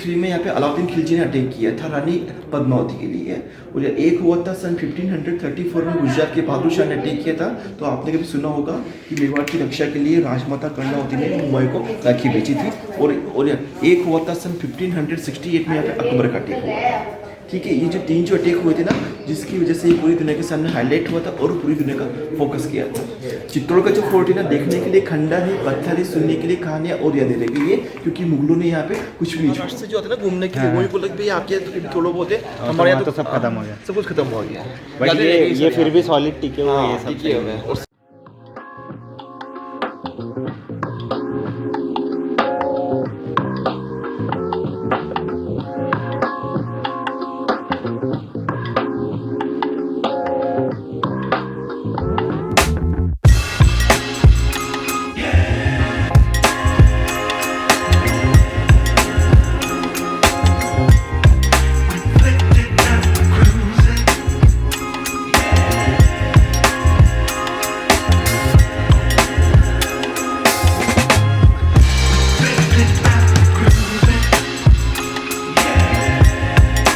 3 में यहाँ पे अलाउद्दीन खिलजी ने अटैक किया था रानी पद्मावती के लिए, और एक हुआ था सन 1534 में गुजरात के बहादुर शाह ने अटैक किया था। तो आपने कभी सुना होगा कि मेवाड़ की रक्षा के लिए राजमाता कर्णावती ने मुंबई को राखी बेची थी। और एक हुआ था सन 1568 में यहाँ पे अकबर का अटैक हुआ। ठीक है, ये जो 3 जो अटैक हुए थे ना, जिसकी वजह से ये पूरी दुनिया के सामने हाईलाइट हुआ था और पूरी दुनिया का फोकस किया था। चित्तौड़ का जो फोर्ट है ना, देखने के लिए खंडर है, पत्थर है, सुनने के लिए कहानियाँ और यादें रह गई है, क्योंकि मुगलों ने यहाँ पे कुछ भी नहीं से जो आता है ना घूमने के लिए, वही बोला कि आपके थोड़ा बहुत है, हमारे यहाँ तो सब खत्म हो गया, सब कुछ खत्म हो गया। ये फिर भी सॉलिड टिके हुए हैं, टिके हुए हैं।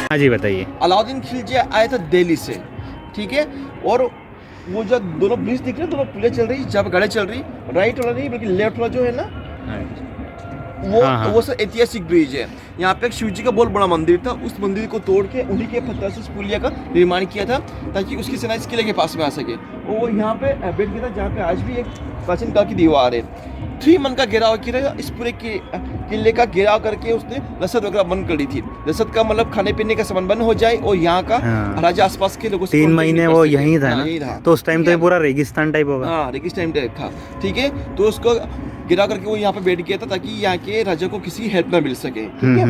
हाँ जी बताइए। अलाउद्दीन खिलजी आया था दिल्ली से, ठीक है, और वो जो दोनों ब्रिज दिख रहे हैं, दोनों पुलें चल रही, जहाँ गाड़ी चल रही, राइट वाला नहीं बल्कि लेफ्ट वाला जो है ना, वो सब ऐतिहासिक ब्रिज है। यहाँ पे एक शिव जी का बहुत बड़ा मंदिर था, उस मंदिर को तोड़ के उन्हीं के पत्थर से उस पुलिया का निर्माण किया था, ताकि उसकी सेना इस किले के पास में आ सके। और वो यहाँ पे बैठ गया था, जहाँ पे आज भी एक प्राचीन काल की दीवार है। 3 मन का घेराव किया, इस पूरे किले का घेराव करके उसने रसद वगैरह बंद कर दी थी। रसद का मतलब खाने पीने का सामान बंद हो जाए, और यहाँ का राजा आसपास के लोगों से 3 महीने वो यहीं था ना, तो उस टाइम तो ये पूरा रेगिस्तान टाइप होगा। हाँ, रेगिस्तान टाइप था, ठीक है। तो उसको गिरा करके वो यहाँ पे बैठ गया था, ताकि यहाँ के राजा को किसी हेल्प ना मिल सके, ठीक है।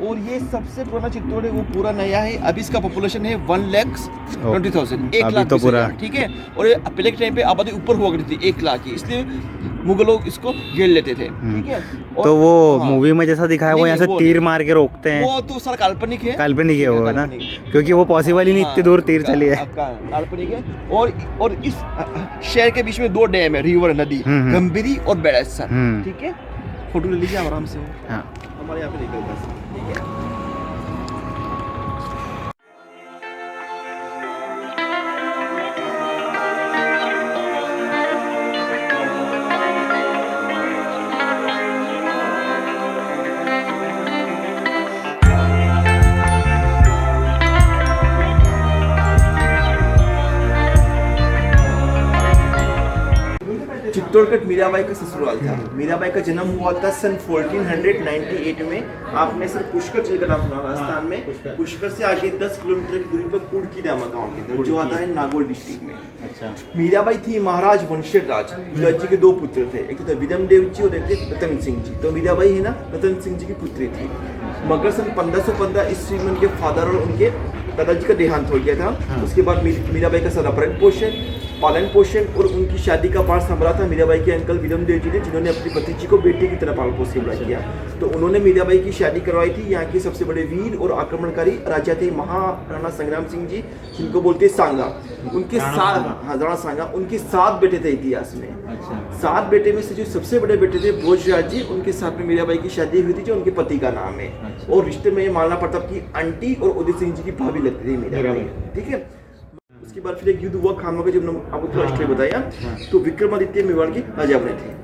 और ये सबसे पुराना चित्तौड़ है, वो पूरा नया है। अभी इसका पॉपुलेशन है 1,20,000, 1 लाख तो पूरा, ठीक है। और पहले के टाइम पे आबादी ऊपर हुआ करती थी 1 लाख की, इसलिए मुगल लोग इसको घेर लेते थे, ठीक है। तो वो मूवी में जैसा दिखाया वो यहाँ से तीर मार के रोकते हैं, वो तो सारा काल्पनिक है, काल्पनिक है वो ना, क्योंकि वो पॉसिबल ही नहीं इतनी दूर तीर चली है, काल्पनिक है। और इस शहर के बीच में 2 डैम है, रिवर नदी, गंभीरी और बेड़ैसा, ठीक है। फोटो ले लीजिए आराम से, हमारे यहाँ पे निकलता है, ठीक है। चित्तौड़गढ़ मीराबाई का ससुराल था। मीराबाई का जन्म हुआ था सन 1498 में। आपने सर पुष्कर झील का नाम सुना राजस्थान में। पुष्कर से आगे 10 किलोमीटर की दूरी पर कुड़की नामक गाँव के अंदर, जो आता है नागौर डिस्ट्रिक्ट में। अच्छा। मीराबाई थी महाराज वंशज राज। मीरा जी के 2 पुत्र थे, एक तो विदम देव जी और एक थे रतन सिंह जी। तो मीराबाई है ना, रतन सिंह जी की पुत्री थी। मगर सन 1515 ईस्वी में उनके फादर और उनके दादाजी का देहांत हो गया था। उसके बाद मीराबाई का सारा भरण पोषण, पालन पोषण और उनकी शादी का पाठ संभाला था मीराबाई के अंकल विदम देव जी ने, जिन्होंने अपनी भतीजी को बेटी की तरह पाल पोस के बड़ा किया। तो उन्होंने मीराबाई की शादी करवाई थी। यहाँ के सबसे बड़े वीर और आक्रमणकारी राजा थे महाराणा संग्राम सिंह जी, जिनको बोलते सांगा। उनके 7 बेटे थे इतिहास में। 7 बेटे में से जो सबसे बड़े बेटे थे भोजराज जी, उनके साथ में मीराबाई की शादी हुई थी, जो उनके पति का नाम है। और रिश्ते में मालना प्रताप की आंटी और उदित सिंह जी की भाभी लगती थी मीराबाई, ठीक है। उसके बाद फिर एक युद्ध हुआ खानवा का, जब आपको पूरा स्टोरी बताया। तो विक्रमादित्य मेवाड़ की राजा बने थे।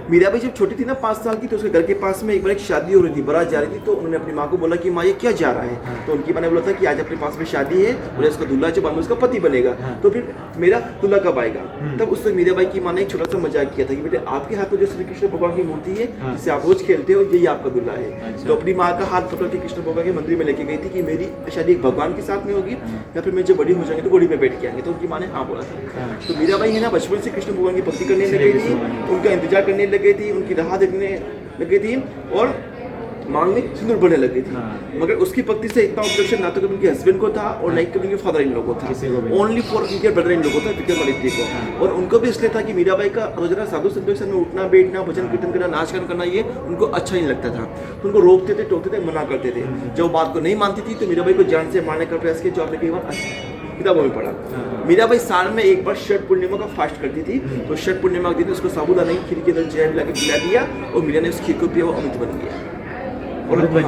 मीराबाई जब छोटी थी ना 5 साल की, तो उसके घर के पास में एक बार एक शादी हो रही थी, बारात जा रही थी। तो उन्होंने अपनी माँ को बोला कि माँ ये क्या जा रहा है। तो उनकी माँ ने बोला था कि आज अपने पास में शादी है और इसका दूल्हा जो बाद में उसका पति बनेगा, तो फिर मेरा दूल्हा कब आएगा। तब उससे मीराबाई की माँ ने एक छोटा सा मजाक किया था कि बेटे आपके हाथ में जो श्री कृष्ण भगवान की मूर्ति है, जिसे आप रोज खेलते हो, यही आपका दूल्हा है। तो अपनी माँ का हाथ पकड़ के कृष्ण भगवान के मंदिर में लेके गई थी कि मेरी शादी भगवान के साथ में होगी या फिर मैं जब बड़ी हो जाएंगे तो घोड़ी पे बैठ के आएंगे। तो उनकी माँ ने हाँ बोला था। तो मीराबाई है ना बचपन से कृष्ण भगवान की भक्ति करने लग गई थी, उनका इंतजार करने लग गई थी, उनकी राह देखने लग गई थी और मांग में सिंदूर बढ़ने लग गई थी। मगर उसकी पत्नी से इतना ऑब्जेक्शन ना तो कभी उनके हस्बैंड को था और ना ही कभी उनके फादर इन लोगों को था, ओनली फॉर उनके ब्रदर इन लोगों को था, विक्रमादित्य को। और उनको भी इसलिए था कि मीराबाई का रोजाना साधु संतों के साथ में उठना बैठना, भजन कीर्तन करना, नाच गान करना, ये उनको अच्छा नहीं लगता था। तो उनको रोकते थे, टोकते थे, मना करते थे। जब बात को नहीं मानती थी तो मीराबाई को जान से मारने का प्रयास किया, जो आपने कई बार किताबों में पढ़ा। मीराबाई साल में एक बार शरद पूर्णिमा का फास्ट करती थी। तो शरद पूर्णिमा के दिन उसको साबूदाना खीर के अंदर जहर मिला के पिला दिया और मीरा ने उस खीर को पिया, वो अमृत बन गया। और अमृत बन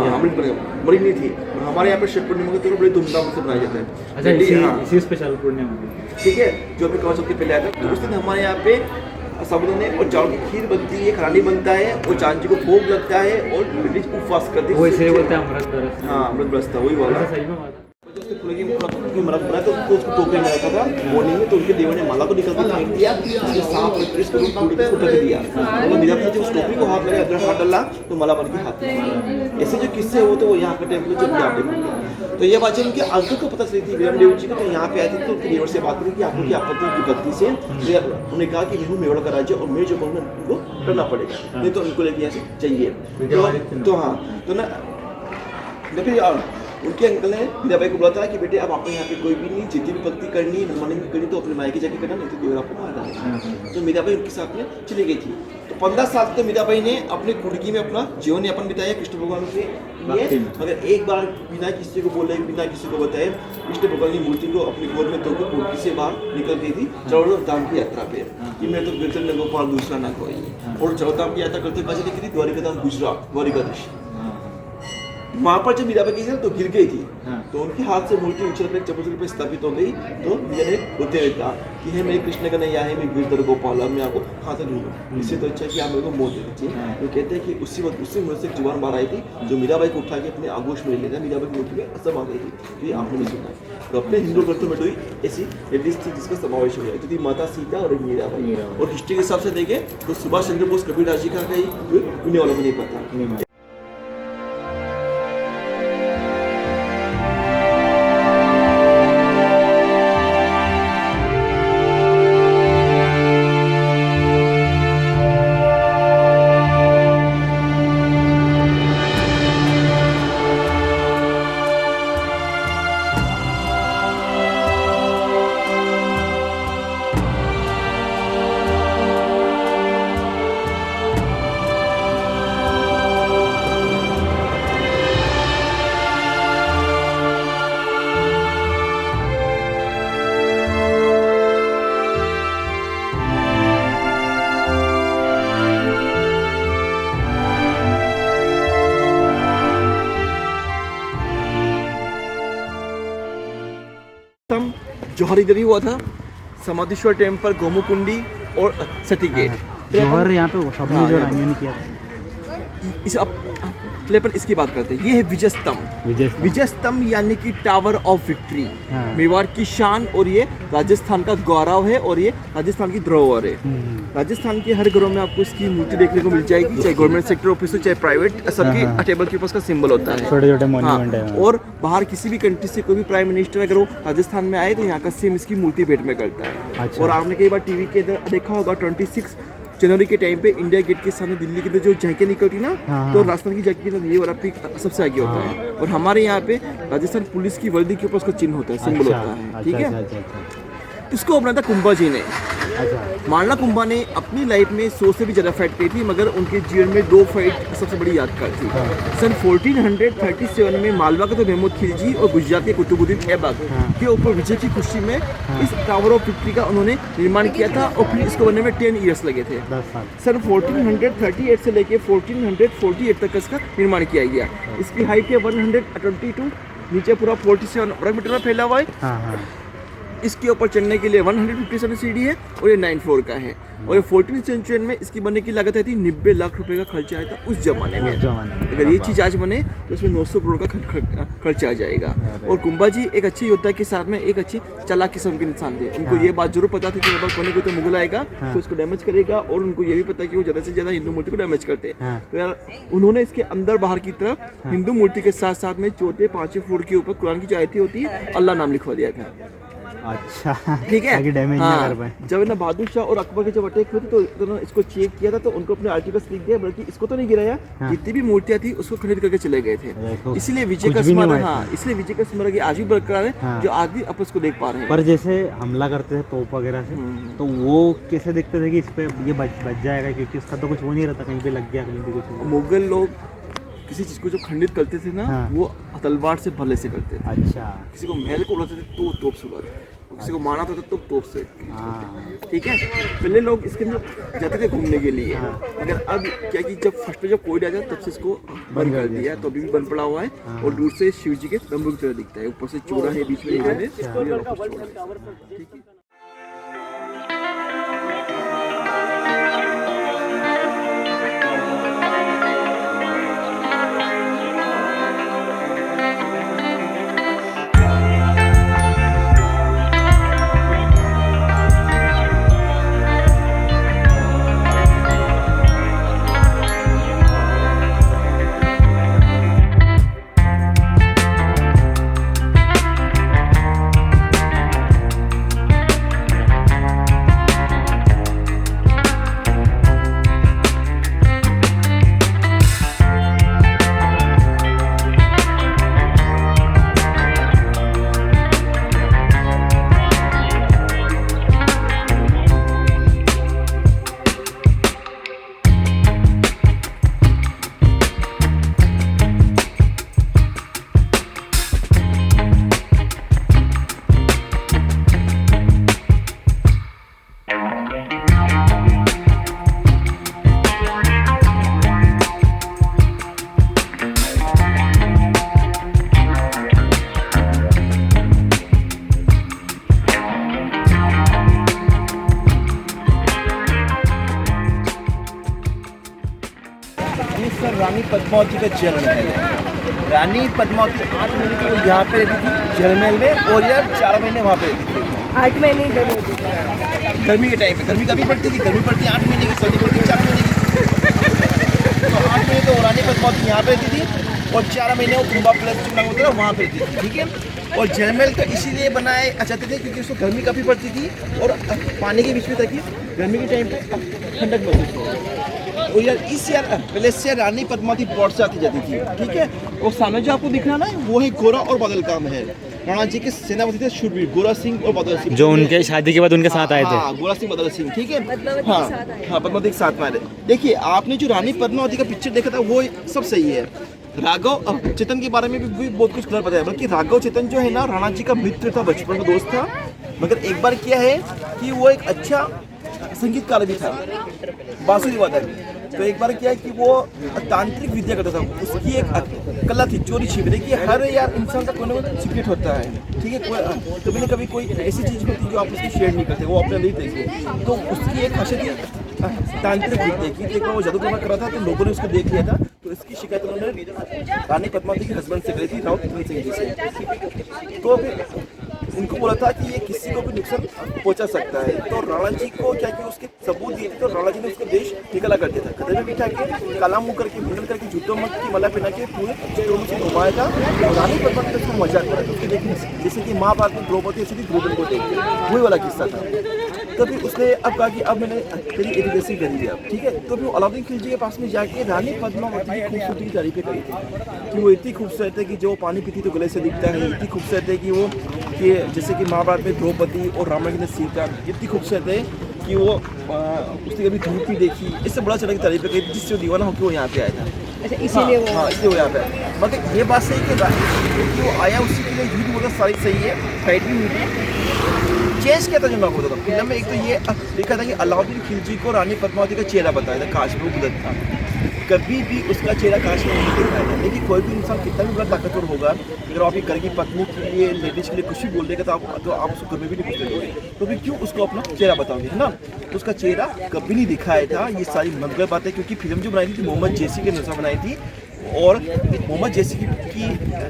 गया, बड़ी नहीं थी। और हमारे यहाँ पे छठ पूर्णिमा का त्योहार बड़े धूमधाम से मनाया जाता है। अच्छा, इसी स्पेशल पूर्णिमा, ठीक है, जो अभी कवच पहले आया था, तो उस दिन हमारे यहाँ पे साबुदाने और चावल की खीर बनती है, खरानी बनता है और चांद जी को भोग लगता है और ब्रिटिश उपवास करते हैं। वैसे बोलते हैं अमृत बरस। हाँ, अमृत बरसता, वही वाला। सही में बात मरद बनाया तो उसको टोकरी में रखा था मॉर्निंग में, तो उनके देवर ने माला को निकल कर फेंक दिया, उसके सांप और इसको ढक दिया। तो मेरा जब उस टोकरी को हाथ लगा, अंदर हाथ डाला तो माला बन के हाथ में। ऐसे जो किस्से हो तो वो यहाँ पे टेम्पल जब यहाँ पे, तो ये बात जब उनके अंकल को पता चली थी विरम देव जी को, तो यहाँ पे आए थे, तो उनके देवर से बात करी कि आपको क्या आपत्ति की विपत्ति से। उन्होंने कहा कि यहूँ मेवाड़ का राज्य और मैं जो कहूँगा उनको करना पड़ेगा, नहीं तो उनको लेके यहाँ से चाहिए। तो हाँ, तो ना फिर उनके अंकल ने मीराबाई को बोला था कि बेटे अब आपको यहाँ पे कोई भी नहीं, जितनी भी भक्ति करनी मनमानी भी करनी तो अपने मायके जाके करना, नहीं तो देवर आपको मार डालेगा। तो मीराबाई उनके साथ में चली गई थी। तो 15 साल तक मीराबाई ने अपने कुर्की में अपना जीवन यापन बिताया कृष्ण भगवान के लिए, मगर एक बार बिना किसी को बोले, बिना किसी को बताए, कृष्ण भगवान की मूर्ति को अपनी गोद में तोड़कर कुर्की से बाहर निकल गई थी चौदह धाम की यात्रा पे, कि मैं तो गिरधर ने गोपाल दूसरा ना कोई। और चौदह धाम की यात्रा करते कहाँ चली गई थी? द्वारिका धाम, गुजरात, द्वारिकाधीश। वहां पर जब मीराबाई गई तो गिर गई थी, तो उनके हाथ से मूर्ति उछल कर चबूतरे पर स्थापित हो गई। तो मीरा ने होते हुए कहा कि हे मेरे कृष्ण का नैया है, मैं गिरधर गोपाल, मैं आपको कहाँ से ढूंढूं, इससे तो अच्छा है कि आप मेरे को मौत दे दीजिए। तो कहते हैं कि उसी वक्त उसी मुंह से एक जुबान बाहर आई थी जो मीराबाई को उठा के अपने आगोश में ले लिया। मीराबाई की मूर्ति में असम आ गई थी, तो ये आपने नहीं सुना। तो अपने हिंदू ग्रंथों में तो ऐसी लेडीज थी जिसका समावेश हो गया, जो थी माता सीता और मीराबाई। और हिस्ट्री के हिसाब से देखें तो सुभाष चंद्र बोस कबीर जी का कहीं उन्हें वालों को नहीं पता। जौहर इधर ही हुआ था, समाधीश्वर टेम्पल, गोमुकुंडी और सती गेट। जौहर यहाँ पे सबने जो रानियों ने किया था। इस प्ले पर इसकी बात करते हैं। ये है विजय स्तंभ। विजय स्तंभ यानी कि टावर ऑफ विक्ट्री, मेवाड़ की शान, और ये राजस्थान का गौरव है और ये राजस्थान की धरोहर है। राजस्थान के हर घरों में आपको इसकी मूर्ति देखने को मिल जाएगी, चाहे गवर्नमेंट सेक्टर ऑफिस हो चाहे प्राइवेट, सबकी टेबल के पास का सिंबल होता है। छोटे-छोटे मॉन्यूमेंट है। और बाहर किसी भी कंट्री से कोई भी प्राइम मिनिस्टर अगर वो राजस्थान में आए तो यहाँ का सेम इसकी मूर्ति भेंट में करता है। और आपने कई बार टीवी के अंदर देखा होगा 26 जनवरी के टाइम पे इंडिया गेट के सामने दिल्ली की जो झांकियाँ निकलती ना, तो राजस्थान की झांकी के ये वाला पिक सबसे आगे होता है। और हमारे यहाँ पे राजस्थान पुलिस की वर्दी के ऊपर उसका चिन्ह होता है, सिंबल होता है। ठीक है, इसको बनाया था कुंभा जी ने। मारला कुंभा ने अपनी लाइफ में 100 से भी ज़्यादा फाइट की थी, मगर उनके जीवन में 2 फाइट सबसे बड़ी यादगार थी। सन 1437 में मालवा का तो महमूद खिलजी और गुजरात के कुतुबुद्दीन ऐबक के ऊपर विजय की खुशी में इस टावर ऑफ विक्ट्री का उन्होंने निर्माण किया था, और फिर इसको बनने में 10 ईयर्स लगे थे। सन 1438 से लेके 1448 तक इसका निर्माण किया गया। इसकी हाइट है 122, नीचे पूरा 47 वर्ग मीटर में फैला हुआ है। इसके ऊपर चढ़ने के लिए 157 सीढ़ी है और ये 9 फ्लोर का है। और ये 14वीं सेंचुरी में इसकी बनने की लागत आई थी 90 लाख रुपए का खर्चा आया था उस जमाने में। अगर ये चीज़ आज बने तो इसमें 900 करोड़ का खर्चा आ जाएगा। और कुंभा जी एक अच्छे योद्धा के साथ में एक अच्छी चालाक किस्म के इंसान थे। उनको ये बात जरूर पता थी कि अगर कोने को तो मुगल आएगा तो इसको डैमेज करेगा, और उनको ये भी पता है कि वो ज़्यादा से ज़्यादा हिंदू मूर्ति को डैमेज करते हैं। तो यार उन्होंने इसके अंदर बाहर की तरफ हिंदू मूर्ति के साथ साथ में 4थे 5वें फ्लोर के ऊपर कुरान की जो आयतें होती है अल्लाह नाम लिखवा दिया था। अच्छा, ठीक है, ताकि डैमेज ना कर पाए। जब ना बहादुर शाह और अकबर के जब अटैक हुए थे तो उन्होंने इसको चेक किया था, तो उनको अपने आर्टिकल्स लिख दिया, बल्कि इसको तो नहीं गिराया, जितनी भी मूर्तियां थी उसको खरीद करके चले गए थे। इसलिए विजय का स्मारक, इसलिए विजय का स्मारक आज भी बरकरार है, जो आज भी अपन उसको देख पा रहे हैं। पर जैसे हमला करते थे तोप वगैरह से, तो वो कैसे देखते थे कि इस पे ये बच जाएगा, क्योंकि उसका तो कुछ वो नहीं रहता, कहीं पे लग गया, कहीं पे कुछ। मुगल लोग किसी चीज को जो खंडित करते थे ना, हाँ। वो तलवार से भले से करते थे। अच्छा। किसी को महल को उड़ाते थे तो तोप से उड़ाते थे, किसी को मारना था तो तोप से। हाँ। ठीक है, पहले लोग इसके अंदर जाते थे घूमने के लिए, मगर अब क्या कि जब फर्स्ट में जब कोविड आ जाए तब से इसको बंद कर दिया है, तो अभी भी बंद पड़ा हुआ है। और दूर से शिव जी के तंबू की तरह दिखता है, ऊपर से चूड़ा है बीच में, ठीक है। सर रानी पद्मावती का जल महल है। रानी पद्मावती 8 महीने की यहाँ पे रहती थी जल महल में, और यार 4 महीने वहाँ पे रहती थी। 8 महीने इधर होती थी। गर्मी के टाइम पे गर्मी कभी पड़ती थी, गर्मी पड़ती 8 महीने की, सर्दी पड़ती 4 महीने की। तो 8 महीने तो रानी पद्मावती यहाँ पे रहती थी, और 4 महीने वो कुंभा प्लस चुना होता है वहाँ पे रहती थी। ठीक है, और जल महल का इसीलिए बनाए चाहते थे क्योंकि उसको गर्मी काफ़ी पड़ती थी, और पानी के बीच में ताकि गर्मी के टाइम पे ठंडक महसूस हो। और यार इस यार पहले से रानी पद्मावती बोट से आती जाती थी। ठीक है, और सामने जो आपको दिख रहा है ना, वो है गोरा और बादल का महल। राणा जी के सेनापति थे शूरवीर गोरा सिंह और बादल सिंह, जो उनके शादी के बाद उनके साथ आए थे। हाँ, गोरा सिंह बादल सिंह। ठीक है, पद्मावती हाँ के साथ आए। हाँ, पद्मावती के साथ में आए थे। देखिए आपने जो रानी पद्मावती का पिक्चर देखा था वो सब सही है। राघव चेतन के बारे में भी बहुत कुछ गलत बताया, बल्कि राघव चेतन जो है ना, राणा जी का मित्र था, बचपन का दोस्त था, मगर एक बार क्या है कि वो एक अच्छा संगीतकार भी था, बांसुरी वादक। तो एक बार क्या है कि वो तांत्रिक विद्या करता था, उसकी एक कला थी चोरी छिपी। देखिए हर यार इंसान का कोई ना कोई सीक्रेट होता है। ठीक है, कभी ना कभी कोई ऐसी चीज़ होती है जो आप उसकी शेयर नहीं करते, वो अपने नहीं देखते। तो उसकी एक खासियत थी तांत्रिक विद्या की। एक बार वो जादू टोना कर रहा था, तो लोगों ने उसको देख लिया था, तो इसकी शिकायत उन्होंने रानी पद्मावती के हस्बैंड से करी थी, राउत किशन सिंह जी से। तो फिर उनको बोला था कि ये किसी को भी नुकसान पहुंचा सकता है। तो राणा जी को क्या कि उसके सबूत दिए थे, तो राणा जी ने उसको देश निकला करते था, गधे में बिठा के काला मुंह करके मुंडन करके जूतों मत की मला पहना के पूरे चित्रों से घुमाया था। तो रानी पद्मावती ने उसको मजाक करा था, उसके देखिए जैसे कि महाभारत में द्रौपदी ऐसी थी, द्रौपदी को देखते वही वाला किस्सा था। तो फिर उसने अब कहा कि अब मैंने तेरी एजुकेशन करी है अब। ठीक है, तो फिर अलाउद्दीन खिलजी के पास में जाके रानी पद्मावती की खूबसूरती की तारीफें करी थी कि वो इतनी खूबसूरत है कि जो पानी पीती तो गले से दिखता है, इतनी खूबसूरत है कि वो कि जैसे कि महाभारत में द्रौपदी और रामायण ने सीता इतनी खूबसूरत है कि वो उसने कभी धूप भी देखी। इससे बड़ा चढ़ा की तारीफें करी, जिससे वो दीवाना होकर वो यहाँ पे आया था। अच्छा, इसीलिए वो हाँ, इसलिए वो यहाँ पे आया। मगर ये बात सही कि वो आया उसी के लिए झूठ बोला, सारी सही है, फाइट भी हुई थी। चेंज क्या था जो नॉक होता था फिल्म में, एक तो ये लिखा था कि अलाउद्दीन खिलजी को रानी पद्मावती का चेहरा बताया था, काश में गलत था, कभी भी उसका चेहरा काश में नहीं दिखाया था। लेकिन कोई भी इंसान कितना भी बड़ा ताकतवर होगा, अगर आप घर की पत्नी के लिए, लेडीज के लिए कुछ भी बोल देगा तो आप उसको कभी भी नहीं कुछ करोगे, तो फिर क्यों उसको अपना चेहरा बताओगे, है ना। तो उसका चेहरा कभी नहीं दिखाया था। ये सारी मतलब बातें, क्योंकि फिल्म जो बनाई थी मोहम्मद जैसी के अनुसार बनाई थी, और मोहम्मद जैसी की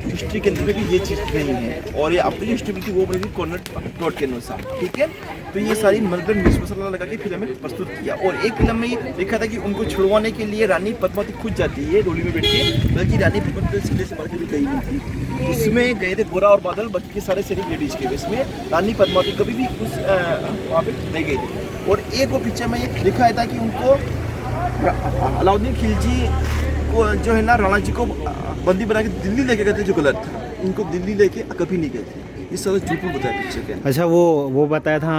हिस्ट्री के अंदर भी ये चीज़ नहीं है, और ये अपनी हिस्ट्री भी थी वो बनी थी कॉर्नर प्लॉट के अनुसार। ठीक है, तो ये सारी मतलब मिर्च मसाला लगा के फिल्म में प्रस्तुत किया। और एक फिल्म में ये लिखा था कि उनको छुड़वाने के लिए रानी पद्मावती खुद जाती है डोली में बैठ के, बल्कि रानी पद्मावती सीधे से मार के भी गई नहीं थी। उसमें गए थे गोरा और बादल, बाकी के सारे सैनिक लेडीज के, इसमें रानी पद्मावती कभी भी उस वहाँ पे नहीं गई थी। और एक वो पिक्चर में ये लिखा था कि उनको अलाउद्दीन खिलजी को जो है ना, राणा जी को बंदी बना के दिल्ली लेके गए थे, जो गलत था। उनको दिल्ली लेके कभी नहीं गए थे। ये सारा झूठ में बताया पिक्चर के अंदर। अच्छा वो बताया था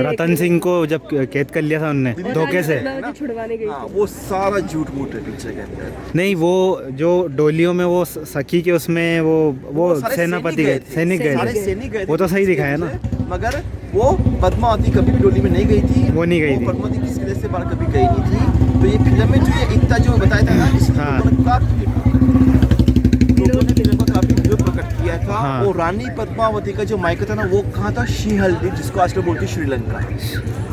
रतन सिंह को जब कैद कर लिया था उनने धोखे से। छुड़वाने गई हाँ वो सारा झूठ मूठ है पिक्चर के अंदर। नहीं वो जो डोलियों में वो सखी के उसमें वो सारे सेनापति गए सैनिक सारे गए सैनिक गए थे थे वो तो सही पिक्चर दिखाया ना। से, मगर वो पद्मावती कभी भी डोली में नहीं गई थी। वो नहीं गई थी। पद्मावती किसी वजह से बाहर कभी गई नहीं थी। तो ये फिल्म में जो ये एकता जो बताया था ना इसने हाँ। लोगों ने फिल्म का काफी विरोध प्रकट किया था। हाँ। वो रानी पद्मावती का जो मायका था ना वो कहाँ था, शीहलदीप, जिसको आजकल बोलते हैं श्रीलंका।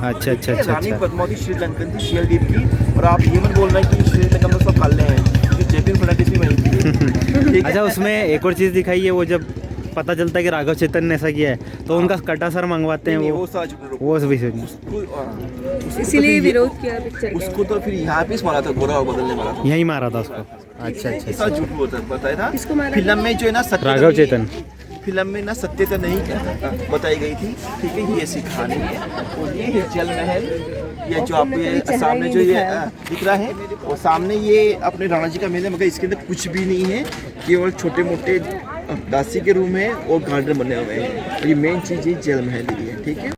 अच्छा अच्छा अच्छा रानी अच्छा। पद्मावती श्रीलंकन थी, शीहलदीप की। और आप ये मत बोल रहे हैं कि श्रीलंका में सब पाले हैं, क्योंकि जेपी फर्नांडिस भी वहीं थी। ठीक है? अच्छा उसमें एक और चीज़ दिखाई है वो जब पता चलता है कि राघव चेतन ने ऐसा किया है तो उनका कटा सर मंगवाते हैं नहीं, वो वो सारा झूठ है। वो विषय में इसीलिए विरोध किया पिक्चर का। उसको तो फिर यहाँ पे मारा था, गोरा और बदलने मारा था। यहीं मारा था उसको। अच्छा अच्छा ऐसा झूठ होता बताया था। किसको मारा फिल्म में जो है ना सत्यता राघव नहीं- चेतन। फिल्म में ना सत्यता नहीं बताई गई थी। ठीक है, ये ऐसी कहानी है। और ये है जल महल। ये जो आपको ये चेहरा सामने ही जो ये दिखाया। दिख रहा है और सामने ये अपने राणा जी का महल है, मगर इसके अंदर कुछ भी नहीं है, केवल छोटे मोटे दासी के रूम है और गार्डन बने हुए हैं। और ये मेन चीज़ ये जल महल ही है। ठीक है।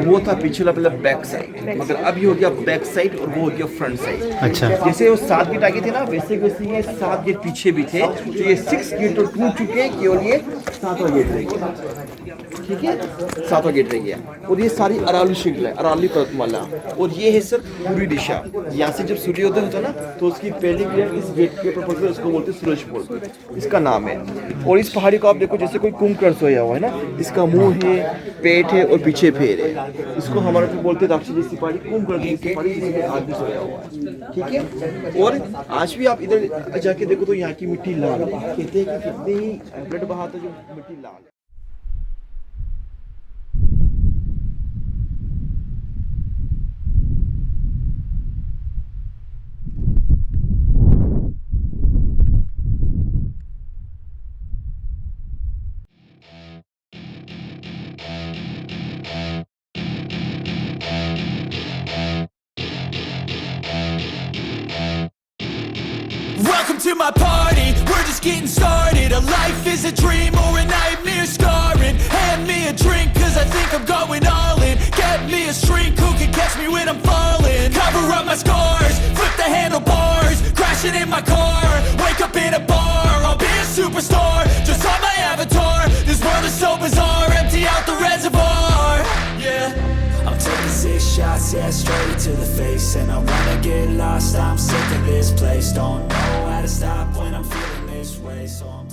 वो था पीछे वाला बैक साइड, मगर अब ये हो गया बैक साइड और वो हो गया फ्रंट साइड। अच्छा जैसे वो 7 गेट आगे थे ना, वैसे वैसे ये 7 गेट पीछे भी थे। तो ये 6 गेट तो टूट चुके हैं, केवल ये 7वां गेट रह गया। ठीक है, 7वां गेट रह गया। और ये सारी अरावली श्रृंखला है, अरावली पर्वतमाला। और ये है सर पूरी दिशा। यहाँ से जब सूर्योदय होता है ना तो उसकी पहली किरण इस गेट के ऊपर पड़ती है, उसको बोलते हैं सूरज पोल, इसका नाम है। और इस पहाड़ी को आप देखो जैसे कोई कुंभकर्ण सोया हुआ है ना, इसका मुंह है, पेट है और पीछे पैर है। इसको हमारे को बोलते हैं राक्षस जैसी पहाड़ी, कुंभकर्ण जैसी पहाड़ी, जिसमें आदमी सोया हुआ है। ठीक है। और आज भी आप इधर जाके देखो तो यहाँ की मिट्टी लाल है। कहते हैं कि कितने ही ब्लड बहाता जो मिट्टी लाल है। Welcome to my party, we're just getting started. A life is a dream or a nightmare scarring. Hand me a drink cause I think I'm going all in. Get me a shrink who can catch me when I'm falling. Cover up my scars, flip the handlebars. Crashing in my car, wake up in a bar. I'll be a superstar, just on my avatar. This world is so bizarre, empty out the reservoir. Yeah, I'm taking 6 shots, yeah, straight to the face. And I wanna get lost, I'm sick of this place. Don't know how to stop when I'm feeling this way, so I'm